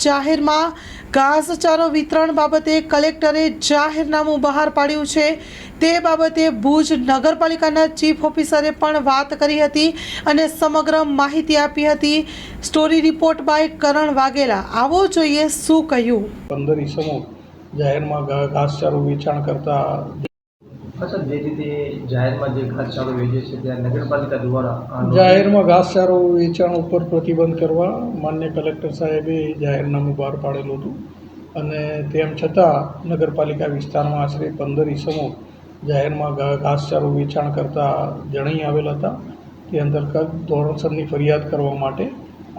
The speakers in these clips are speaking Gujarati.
જાહેરમાં ઘાસચારો વિતરણ બાબતે કલેક્ટરે જાહેરનામું બહાર પાડ્યું છે। તે બાબતે ભુજ નગરપાલિકાના ચીફ ઓફિસરે પણ વાત કરી હતી અને સમગ્ર માહિતી આપી હતી। સ્ટોરી રિપોર્ટ બાય કરણ વાઘેલા। આવો જોઈએ શું કહ્યું। 15 ઇસમો જાહેરમાં ઘાસચારો વેચાણ કરતા અચ્છા, જે રીતે જાહેરમાં જે ઘાસચારો વેચે છે ત્યાં નગરપાલિકા દ્વારા જાહેરમાં ઘાસચારો વેચાણ ઉપર પ્રતિબંધ કરવા માન્ય કલેક્ટર સાહેબે જાહેરનામું બહાર પાડેલું હતું અને તેમ છતાં નગરપાલિકા વિસ્તારમાં આશરે 15 ઇસમો જાહેરમાં ઘાસચારો વેચાણ કરતા જણાઈ આવેલ હતા। તે અંતર્ગત ધોરણસરની ફરિયાદ કરવા માટે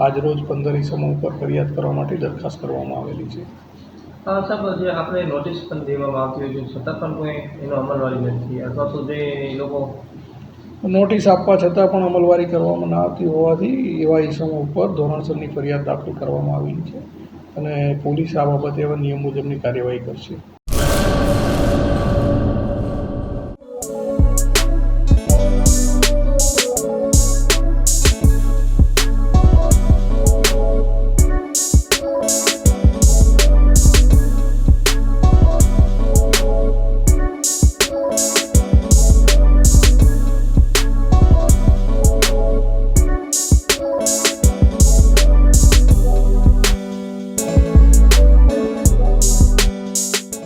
આજરોજ 15 ઇસમો ઉપર ફરિયાદ કરવા માટે દરખાસ્ત કરવામાં આવેલી છે। સાહેબ, જે આપણે નોટિસ પણ દેવામાં આવતી હોય છે છતાં પણ કોઈ એનો અમલવારી નથી, અથવા તો જે લોકો નોટિસ આપવા છતાં પણ અમલવારી કરવામાં ના આવતી હોવાથી એવા ઇસમો ઉપર ધોરણસરની ફરિયાદ દાખલ કરવામાં આવેલી છે અને પોલીસ આ બાબતે એવા નિયમ મુજબની કાર્યવાહી કરશે।